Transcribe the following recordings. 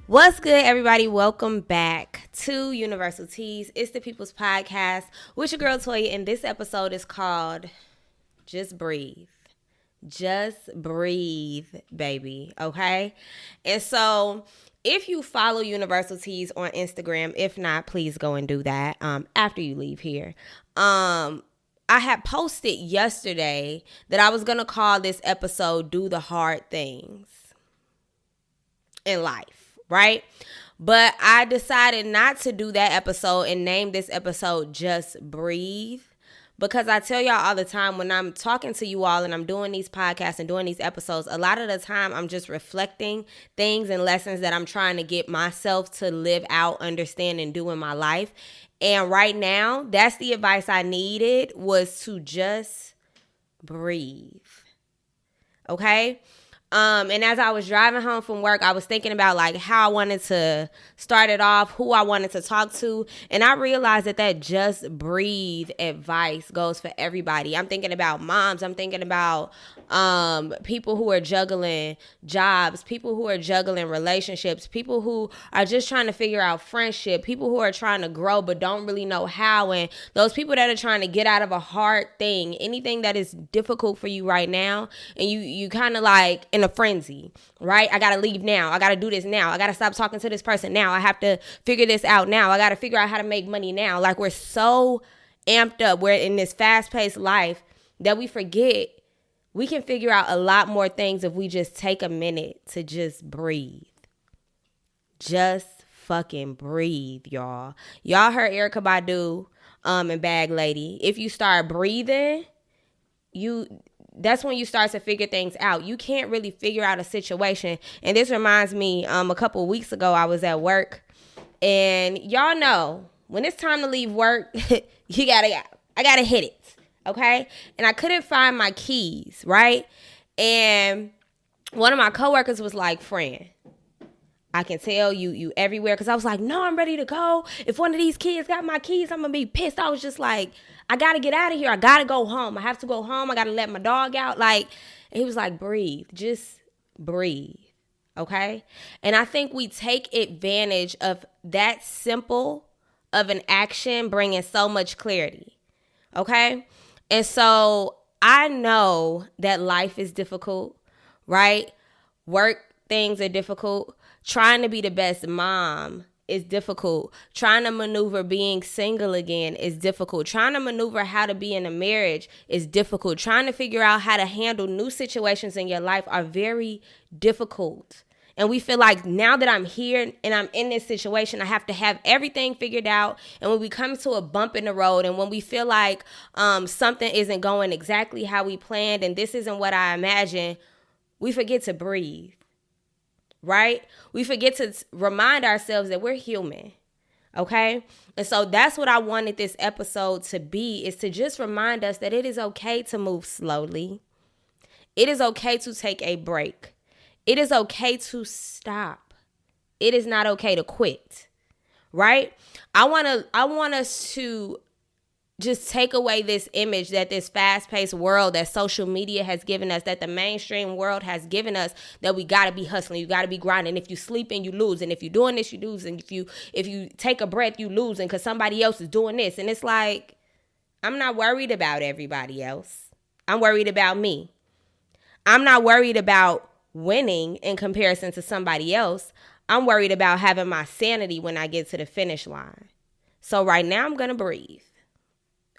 What's good, everybody? Welcome back to Universal Teas. It's the People's Podcast with your girl Toya, and this episode is called Just Breathe. Just breathe, baby, okay? And so if you follow Universal Teas on Instagram, if not, please go and do that after you leave here. I had posted yesterday that I was going to call this episode Do the Hard Things in Life, right? But I decided not to do that episode and name this episode Just Breathe. Because I tell y'all all the time when I'm talking to you all and I'm doing these podcasts and doing these episodes, a lot of the time I'm just reflecting things and lessons that I'm trying to get myself to live out, understand, and do in my life. And right now, that's the advice I needed, was to just breathe. Okay? And as I was driving home from work, I was thinking about like how I wanted to start it off, who I wanted to talk to. And I realized that just breathe advice goes for everybody. I'm thinking about moms. I'm thinking about people who are juggling jobs, people who are juggling relationships, people who are just trying to figure out friendship, people who are trying to grow but don't really know how, and those people that are trying to get out of a hard thing, anything that is difficult for you right now, and you kind of like in a frenzy, right? I gotta leave now. I gotta do this now. I gotta stop talking to this person now. I have to figure this out now. I gotta figure out how to make money now. Like, we're so amped up. We're in this fast-paced life that we forget we can figure out a lot more things if we just take a minute to just breathe. Just fucking breathe, y'all. Y'all heard Erykah Badu and Bag Lady. If you start breathing, that's when you start to figure things out. You can't really figure out a situation. And this reminds me, a couple of weeks ago, I was at work. And y'all know, when it's time to leave work, I gotta hit it. Okay? And I couldn't find my keys, right? And one of my coworkers was like, "Friend, I can tell you everywhere." Because I was like, "No, I'm ready to go. If one of these kids got my keys, I'm going to be pissed." I was just like, I got to get out of here. I got to go home. I have to go home. I got to let my dog out. Like, and he was like, "Breathe. Just breathe." Okay? And I think we take advantage of that simple of an action bringing so much clarity. Okay? And so I know that life is difficult, right? Work things are difficult. Trying to be the best mom is difficult. Trying to maneuver being single again is difficult. Trying to maneuver how to be in a marriage is difficult. Trying to figure out how to handle new situations in your life are very difficult. And we feel like now that I'm here and I'm in this situation, I have to have everything figured out. And when we come to a bump in the road, and when we feel like something isn't going exactly how we planned and this isn't what I imagined, we forget to breathe, right? We forget to remind ourselves that we're human, okay? And so that's what I wanted this episode to be, is to just remind us that it is okay to move slowly. It is okay to take a break. It is okay to stop. It is not okay to quit, right? I want us to just take away this image that this fast-paced world that social media has given us, that the mainstream world has given us, that we got to be hustling, you got to be grinding. If you sleeping, you lose. And if you're doing this, you lose. And if you take a breath, you losing because somebody else is doing this. And it's like, I'm not worried about everybody else. I'm worried about me. I'm not worried about winning in comparison to somebody else. I'm worried about having my sanity when I get to the finish line. So right now I'm going to breathe.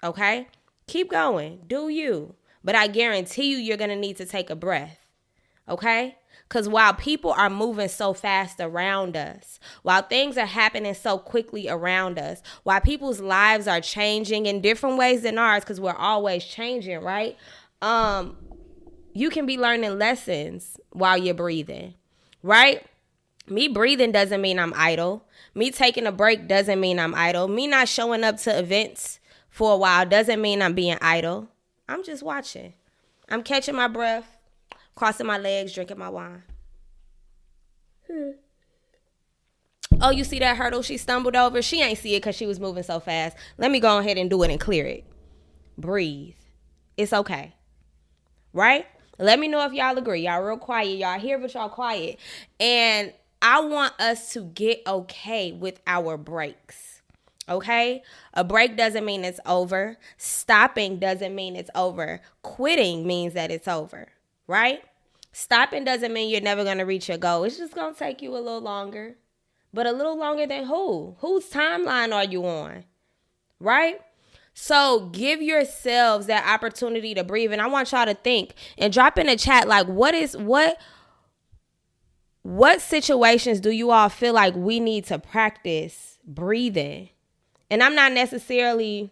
Okay? Keep going. Do you. But I guarantee you're going to need to take a breath. Okay? Because while people are moving so fast around us, while things are happening so quickly around us, while people's lives are changing in different ways than ours, because we're always changing, right? You can be learning lessons while you're breathing, right? Me breathing doesn't mean I'm idle. Me taking a break doesn't mean I'm idle. Me not showing up to events for a while doesn't mean I'm being idle. I'm just watching. I'm catching my breath, crossing my legs, drinking my wine. Oh, you see that hurdle she stumbled over? She ain't see it because she was moving so fast. Let me go ahead and do it and clear it. Breathe. It's okay. Right? Let me know if y'all agree. Y'all real quiet. Y'all here, but y'all quiet. And I want us to get okay with our breaks. Okay? A break doesn't mean it's over. Stopping doesn't mean it's over. Quitting means that it's over, right? Stopping doesn't mean you're never going to reach your goal. It's just going to take you a little longer. But a little longer than who? Whose timeline are you on? Right? So give yourselves that opportunity to breathe. And I want y'all to think and drop in the chat, like, what situations do you all feel like we need to practice breathing? And I'm not necessarily,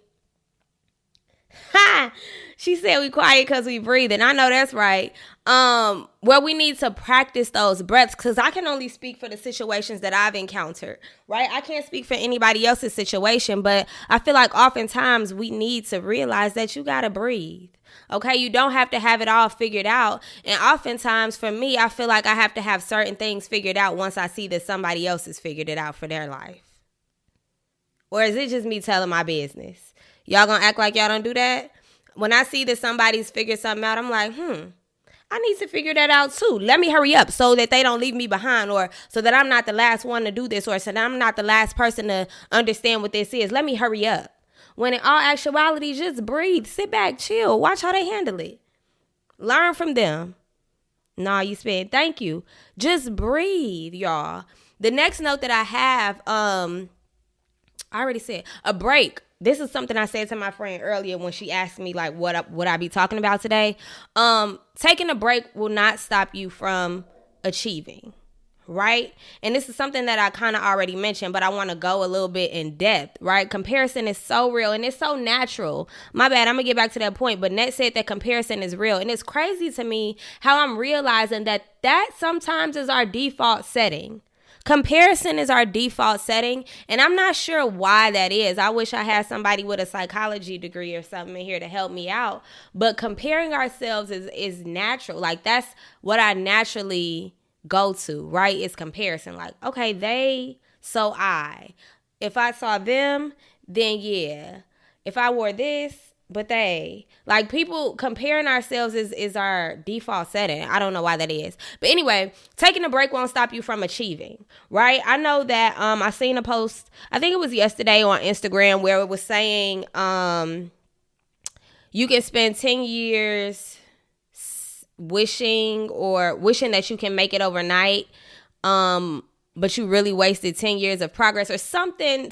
she said we quiet because we breathe. And I know that's right. Where we need to practice those breaths, because I can only speak for the situations that I've encountered, right? I can't speak for anybody else's situation, but I feel like oftentimes we need to realize that you got to breathe. Okay, you don't have to have it all figured out. And oftentimes for me, I feel like I have to have certain things figured out once I see that somebody else has figured it out for their life. Or is it just me telling my business? Y'all gonna act like y'all don't do that? When I see that somebody's figured something out, I'm like, I need to figure that out too. Let me hurry up so that they don't leave me behind, or so that I'm not the last one to do this, or so that I'm not the last person to understand what this is. Let me hurry up. When in all actuality, just breathe, sit back, chill, watch how they handle it. Learn from them. Nah, you spent. Thank you. Just breathe, y'all. The next note that I have, I already said a break. This is something I said to my friend earlier when she asked me like what would I be talking about today. Taking a break will not stop you from achieving, right? And this is something that I kind of already mentioned, but I want to go a little bit in depth, right? Comparison is so real and it's so natural. My bad, I'm gonna get back to that point, but Net said that comparison is real, and it's crazy to me how I'm realizing that sometimes is our default setting. Comparison is our default setting, and I'm not sure why that is. I wish I had somebody with a psychology degree or something in here to help me out. But comparing ourselves is natural. Like, that's what I naturally go to, right? It's comparison. Like, okay, so I. If I saw them, then yeah. If I wore this, but they. Like, people comparing ourselves is our default setting. I don't know why that is. But anyway, taking a break won't stop you from achieving, right? I know that I seen a post, I think it was yesterday on Instagram, where it was saying you can spend 10 years wishing that you can make it overnight, but you really wasted 10 years of progress, or something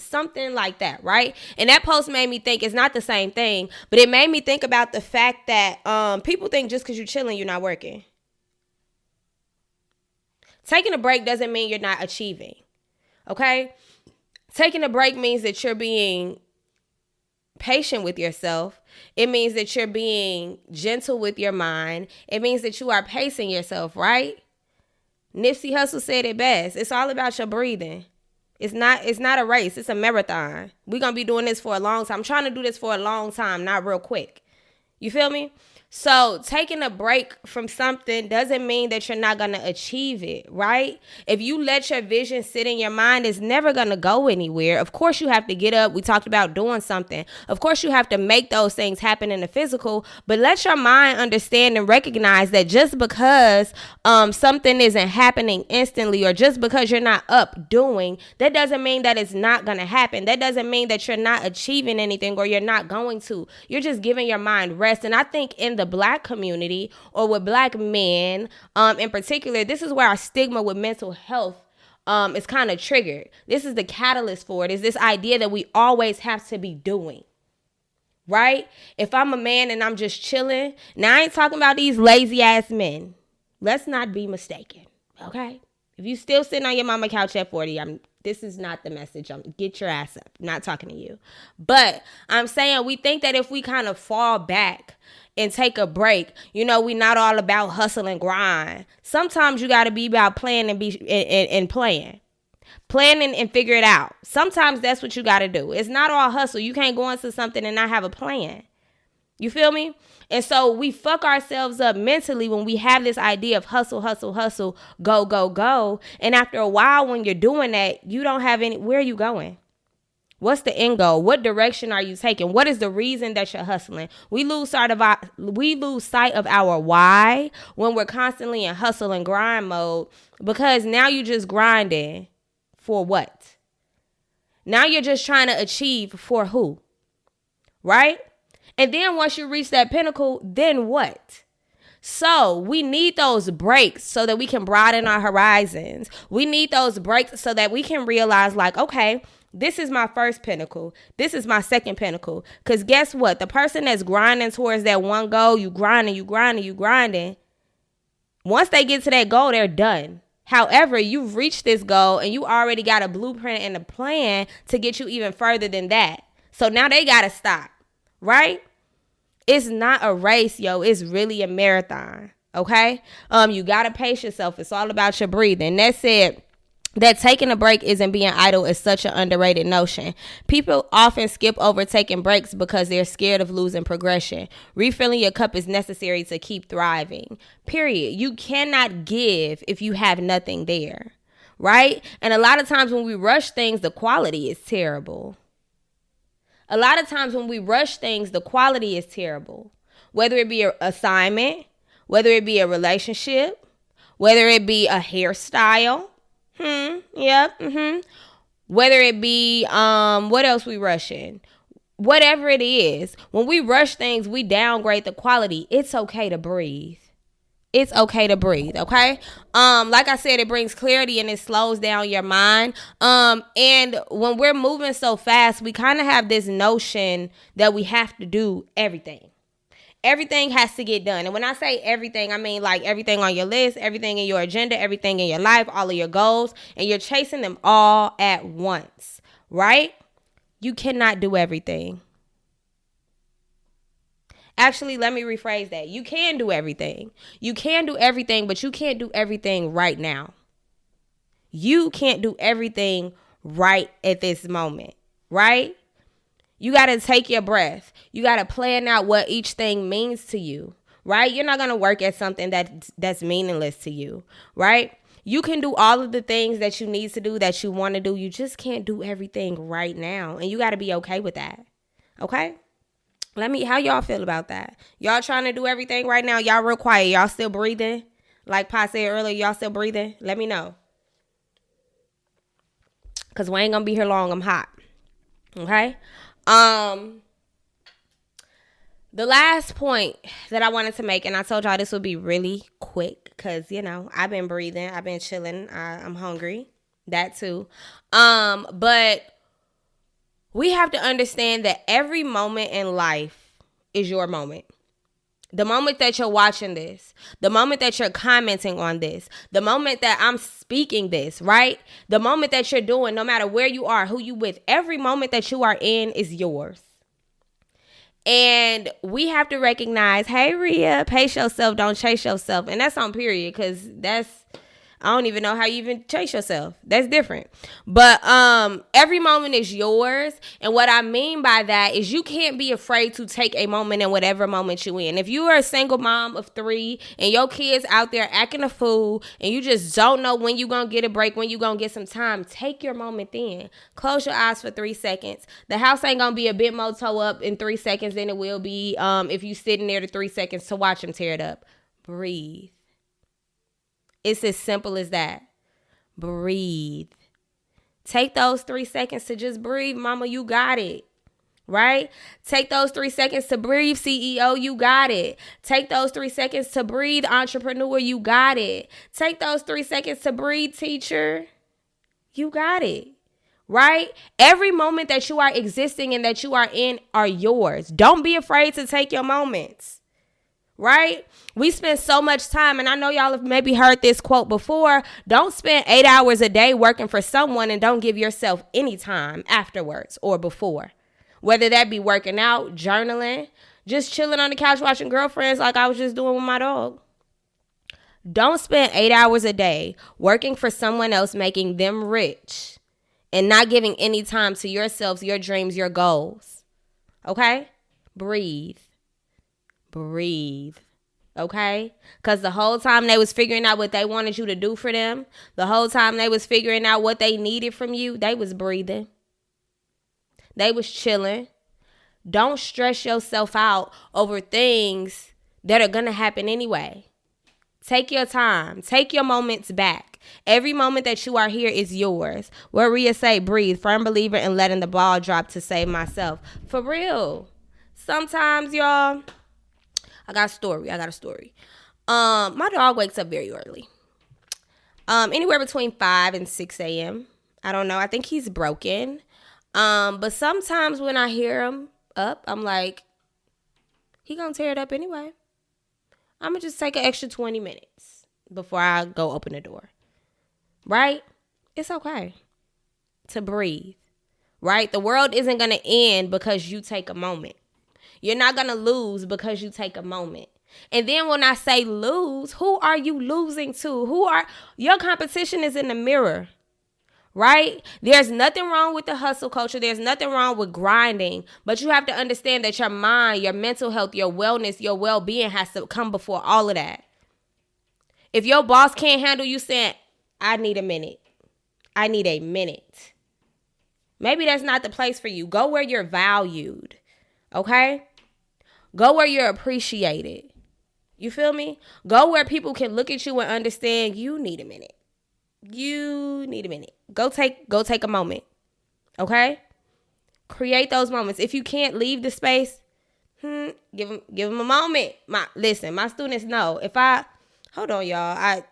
like that, right? And that post made me think it's not the same thing, but it made me think about the fact that people think just because you're chilling, you're not working. Taking a break doesn't mean you're not achieving, okay? Taking a break means that you're being patient with yourself. It means that you're being gentle with your mind. It means that you are pacing yourself, right? Nipsey Hussle said it best. It's all about your breathing. It's not a race. It's a marathon. We're going to be doing this for a long time. I'm trying to do this for a long time, not real quick. You feel me? So taking a break from something doesn't mean that you're not going to achieve it, right? If you let your vision sit in your mind, it's never going to go anywhere. Of course, you have to get up. We talked about doing something. Of course, you have to make those things happen in the physical, but let your mind understand and recognize that just because something isn't happening instantly, or just because you're not up doing, that doesn't mean that it's not going to happen. That doesn't mean that you're not achieving anything, or you're not going to. You're just giving your mind rest. And I think in the Black community, or with Black men in particular, this is where our stigma with mental health is kind of triggered. This is the catalyst for it, is this idea that we always have to be doing, right? If I'm a man and I'm just chilling, now I ain't talking about these lazy ass men. Let's not be mistaken, okay? If you still sitting on your mama couch at 40, this is not the message. Get your ass up. I'm not talking to you. But I'm saying we think that if we kind of fall back and take a break, we not all about hustle and grind. Sometimes you got to be about playing and playing. Planning and figure it out. Sometimes that's what you got to do. It's not all hustle. You can't go into something and not have a plan. You feel me? And so we fuck ourselves up mentally when we have this idea of hustle, go. And after a while, when you're doing that, you don't have where are you going? What's the end goal? What direction are you taking? What is the reason that you're hustling? We lose sight of our why when we're constantly in hustle and grind mode, because now you're just grinding for what? Now you're just trying to achieve for who? Right? And then once you reach that pinnacle, then what? So we need those breaks so that we can broaden our horizons. We need those breaks so that we can realize, like, okay, this is my first pinnacle. This is my second pinnacle. Because guess what? The person that's grinding towards that one goal, you grinding. Once they get to that goal, they're done. However, you've reached this goal and you already got a blueprint and a plan to get you even further than that. So now they got to stop, right? It's not a race, yo. It's really a marathon, okay? You got to pace yourself. It's all about your breathing. That said, that taking a break isn't being idle is such an underrated notion. People often skip over taking breaks because they're scared of losing progression. Refilling your cup is necessary to keep thriving. Period. You cannot give if you have nothing there, right? And a lot of times when we rush things, the quality is terrible. Whether it be an assignment, whether it be a relationship, whether it be a hairstyle, whether it be what else we rushing, whatever it is, when we rush things, we downgrade the quality. It's okay to breathe. Okay? Like I said, it brings clarity and it slows down your mind. And when we're moving so fast, we kind of have this notion that we have to do everything. Everything has to get done. And when I say everything, I mean like everything on your list, everything in your agenda, everything in your life, all of your goals, and you're chasing them all at once, right? You cannot do everything. Actually, let me rephrase that. You can do everything. You can do everything, but you can't do everything right now. You can't do everything right at this moment, right? You got to take your breath. You got to plan out what each thing means to you, right? You're not going to work at something that's meaningless to you, right? You can do all of the things that you need to do, that you want to do. You just can't do everything right now. And you got to be okay with that, okay? How y'all feel about that? Y'all trying to do everything right now? Y'all real quiet. Y'all still breathing? Like Pa said earlier, y'all still breathing? Let me know. Because we ain't going to be here long. I'm hot, okay? The last point that I wanted to make, and I told y'all this would be really quick because, I've been breathing. I've been chilling. I'm hungry. That too. But we have to understand that every moment in life is your moment. The moment that you're watching this, the moment that you're commenting on this, the moment that I'm speaking this, right? The moment that you're doing, no matter where you are, who you with, every moment that you are in is yours. And we have to recognize, hey, Rhea, pace yourself, don't chase yourself. And that's on period, because I don't even know how you even chase yourself. That's different. But every moment is yours. And what I mean by that is you can't be afraid to take a moment in whatever moment you're in. If you are a single mom of 3 and your kids out there acting a fool and you just don't know when you're going to get a break, when you're going to get some time, take your moment then. Close your eyes for 3 seconds. The house ain't going to be a bit more toe up in 3 seconds than it will be if you sitting there to 3 seconds to watch them tear it up. Breathe. It's as simple as that. Breathe. Take those 3 seconds to just breathe. Mama, you got it. Right? Take those 3 seconds to breathe, CEO. You got it. Take those 3 seconds to breathe, entrepreneur. You got it. Take those 3 seconds to breathe, teacher. You got it. Right? Every moment that you are existing and that you are in are yours. Don't be afraid to take your moments. Right? We spend so much time, and I know y'all have maybe heard this quote before. Don't spend 8 hours a day working for someone and don't give yourself any time afterwards or before. Whether that be working out, journaling, just chilling on the couch watching Girlfriends like I was just doing with my dog. Don't spend 8 hours a day working for someone else, making them rich, and not giving any time to yourselves, your dreams, your goals. Okay? Breathe. Okay? Because the whole time they was figuring out what they wanted you to do for them, the whole time they was figuring out what they needed from you, they was breathing. They was chilling. Don't stress yourself out over things that are going to happen anyway. Take your time. Take your moments back. Every moment that you are here is yours. What Rhea say, breathe. Firm believer in letting the ball drop to save myself. For real. Sometimes, y'all, I got a story. My dog wakes up very early. Anywhere between 5 and 6 a.m. I don't know. I think he's broken. But sometimes when I hear him up, I'm like, he gonna tear it up anyway. I'm gonna just take an extra 20 minutes before I go open the door. Right? It's okay to breathe. Right? The world isn't gonna end because you take a moment. You're not gonna lose because you take a moment. And then when I say lose, who are you losing to? Your competition is in the mirror. Right? There's nothing wrong with the hustle culture. There's nothing wrong with grinding. But you have to understand that your mind, your mental health, your wellness, your well-being has to come before all of that. If your boss can't handle you saying, I need a minute. I need a minute. Maybe that's not the place for you. Go where you're valued. Okay? Go where you're appreciated. You feel me? Go where people can look at you and understand you need a minute. You need a minute. Go take a moment. Okay? Create those moments. If you can't leave the space, give them a moment. My students know. Hold on, y'all.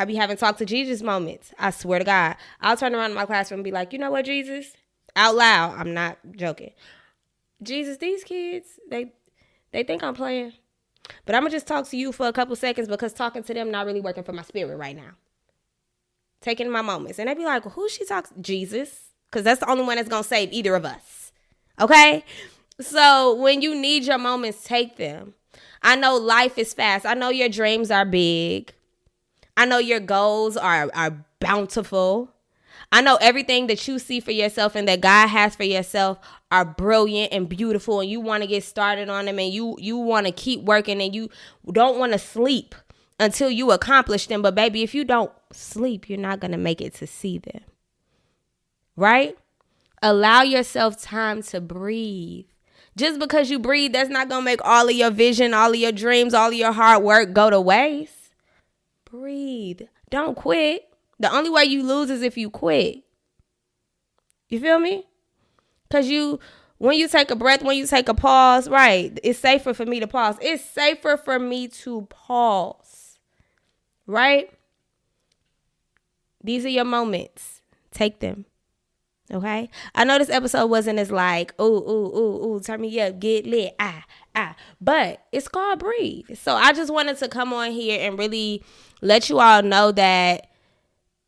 I be having talk to Jesus moments. I swear to God. I'll turn around in my classroom and be like, you know what, Jesus? Out loud. I'm not joking. Jesus, these kids, they think I'm playing. But I'm going to just talk to you for a couple seconds because talking to them not really working for my spirit right now. Taking my moments. And they be like, well, who she talks? Jesus. Because that's the only one that's going to save either of us. Okay? So when you need your moments, take them. I know life is fast. I know your dreams are big. I know your goals are bountiful. I know everything that you see for yourself and that God has for yourself are brilliant and beautiful. And you want to get started on them. And you want to keep working. And you don't want to sleep until you accomplish them. But baby, if you don't sleep, you're not going to make it to see them. Right? Allow yourself time to breathe. Just because you breathe, that's not going to make all of your vision, all of your dreams, all of your hard work go to waste. Breathe. Don't quit. The only way you lose is if you quit. You feel me? Because when you take a breath, when you take a pause, right, it's safer for me to pause. It's safer for me to pause. Right? These are your moments. Take them. Okay? I know this episode wasn't as like, ooh, turn me up, get lit, but it's called Breathe. So I just wanted to come on here and really let you all know that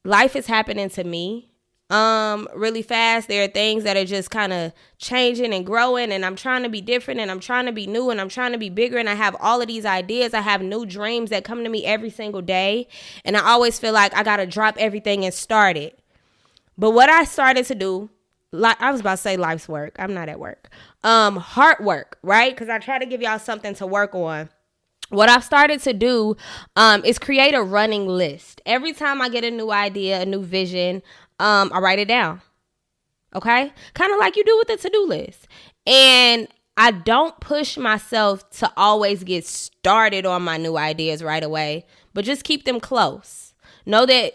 life is happening to me really fast. There are things that are just kind of changing and growing, and I'm trying to be different, and I'm trying to be new, and I'm trying to be bigger, and I have all of these ideas. I have new dreams that come to me every single day, and I always feel like I got to drop everything and start it. But what I started to do, like I was about to say life's work. I'm not at work. Heart work, right? Because I try to give y'all something to work on. What I've started to do is create a running list. Every time I get a new idea, a new vision, I write it down. Okay? Kind of like you do with the to-do list. And I don't push myself to always get started on my new ideas right away, but just keep them close. Know that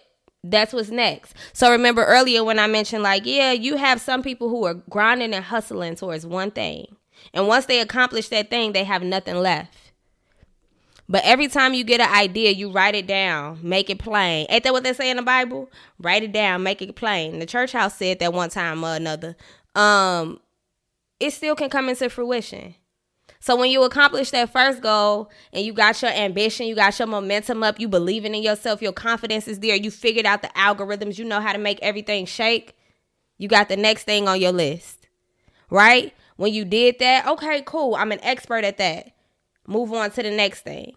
that's what's next. So remember earlier when I mentioned like, yeah, you have some people who are grinding and hustling towards one thing. And once they accomplish that thing, they have nothing left. But every time you get an idea, you write it down, make it plain. Ain't that what they say in the Bible? Write it down, make it plain. The church house said that one time or another. It still can come into fruition. So when you accomplish that first goal and you got your ambition, you got your momentum up, you believing in yourself, your confidence is there, you figured out the algorithms, you know how to make everything shake, you got the next thing on your list, right? When you did that, okay, cool, I'm an expert at that. Move on to the next thing.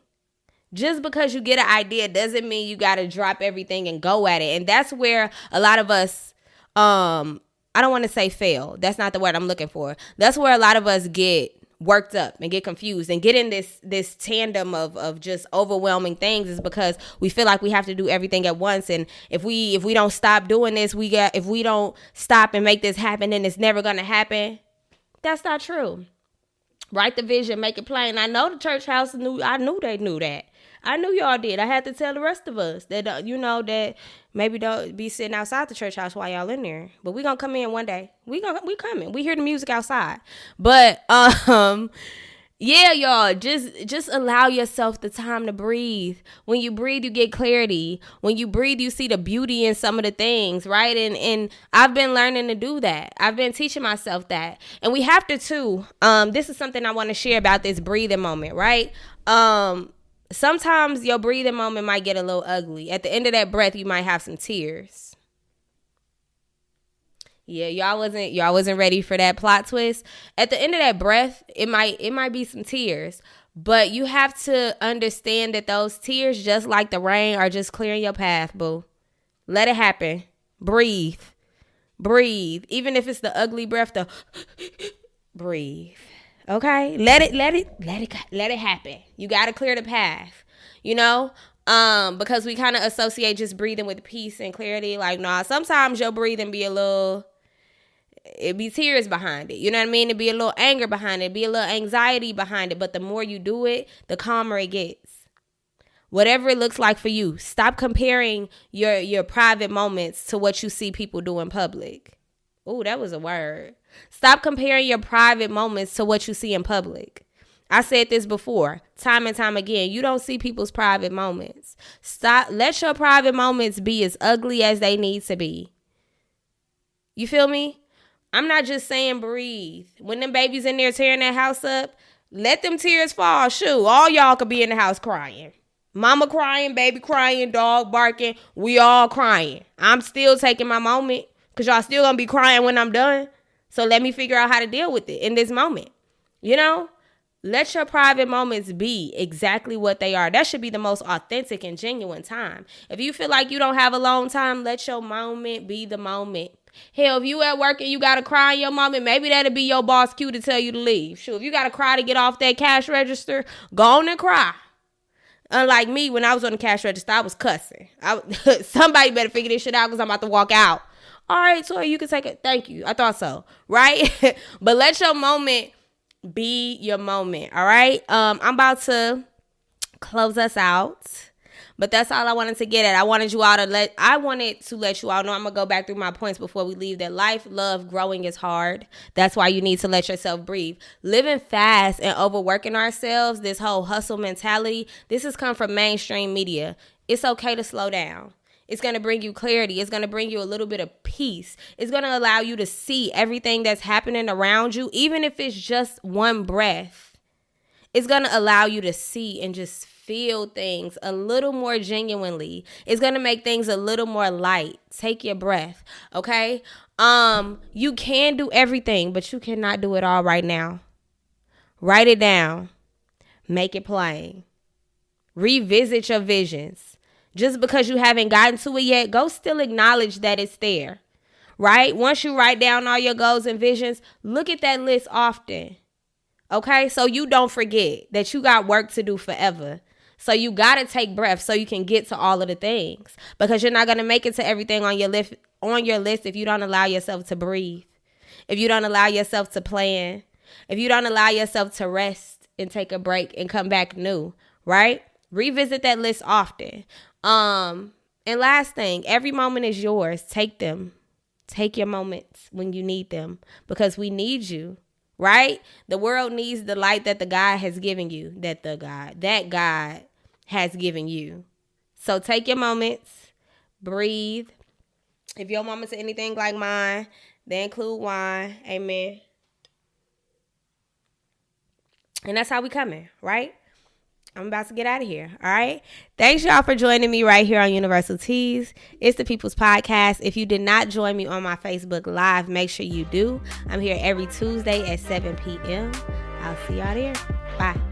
Just because you get an idea doesn't mean you got to drop everything and go at it. And that's where a lot of us, I don't want to say fail. That's not the word I'm looking for. That's where a lot of us get worked up and get confused and get in this tandem of just overwhelming things is because we feel like we have to do everything at once. And if we don't stop doing this, if we don't stop and make this happen, then it's never gonna happen. That's not true. Write the vision, make it plain. I know the church house I knew they knew that. I knew y'all did. I had to tell the rest of us that, that maybe don't be sitting outside the church house while y'all in there. But we gonna come in one day. We coming. We hear the music outside. But, yeah, y'all, just allow yourself the time to breathe. When you breathe, you get clarity. When you breathe, you see the beauty in some of the things, right? And I've been learning to do that. I've been teaching myself that. And we have to, too. This is something I want to share about this breathing moment, right? Sometimes your breathing moment might get a little ugly. At the end of that breath, you might have some tears. Yeah, y'all wasn't ready for that plot twist. At the end of that breath, it might be some tears. But you have to understand that those tears, just like the rain, are just clearing your path, boo. Let it happen. Breathe. Even if it's the ugly breath, breathe. Okay, let it happen. You got to clear the path, because we kind of associate just breathing with peace and clarity. Like, nah, sometimes your breathing be it be tears behind it. You know what I mean? It be a little anger behind it, be a little anxiety behind it. But the more you do it, the calmer it gets. Whatever it looks like for you, stop comparing your private moments to what you see people do in public. Ooh, that was a word. Stop comparing your private moments to what you see in public. I said this before, time and time again. You don't see people's private moments. Let your private moments be as ugly as they need to be. You feel me? I'm not just saying breathe. When them babies in there tearing that house up, let them tears fall. Shoot, all y'all could be in the house crying. Mama crying, baby crying, dog barking. We all crying. I'm still taking my moment because y'all still going to be crying when I'm done. So let me figure out how to deal with it in this moment. Let your private moments be exactly what they are. That should be the most authentic and genuine time. If you feel like you don't have a long time, let your moment be the moment. Hell, if you at work and you got to cry in your moment, maybe that'll be your boss cue to tell you to leave. Sure, if you got to cry to get off that cash register, go on and cry. Unlike me, when I was on the cash register, I was cussing. Somebody better figure this shit out because I'm about to walk out. All right, Toya, you can take it. Thank you. I thought so. Right? But let your moment be your moment. All right? I'm about to close us out. But that's all I wanted to get at. I wanted to let you all know. I'm going to go back through my points before we leave. That life, love, growing is hard. That's why you need to let yourself breathe. Living fast and overworking ourselves, this whole hustle mentality, this has come from mainstream media. It's okay to slow down. It's going to bring you clarity. It's going to bring you a little bit of peace. It's going to allow you to see everything that's happening around you, even if it's just one breath. It's going to allow you to see and just feel things a little more genuinely. It's going to make things a little more light. Take your breath, okay? You can do everything, but you cannot do it all right now. Write it down. Make it plain. Revisit your visions. Just because you haven't gotten to it yet, go still acknowledge that it's there, right? Once you write down all your goals and visions, look at that list often, okay? So you don't forget that you got work to do forever. So you got to take breath so you can get to all of the things, because you're not going to make it to everything on your list if you don't allow yourself to breathe, if you don't allow yourself to plan, if you don't allow yourself to rest and take a break and come back new, right? Revisit that list often. And last thing, every moment is yours. Take them. Take your moments when you need them, because we need you, right? The world needs the light that the God has given you, that God has given you. So take your moments, breathe. If your moments are anything like mine, they include wine. Amen. And that's how we coming, right? I'm about to get out of here. All right. Thanks, y'all, for joining me right here on Universal Teas. It's the People's Podcast. If you did not join me on my Facebook Live, make sure you do. I'm here every Tuesday at 7 p.m. I'll see y'all there. Bye.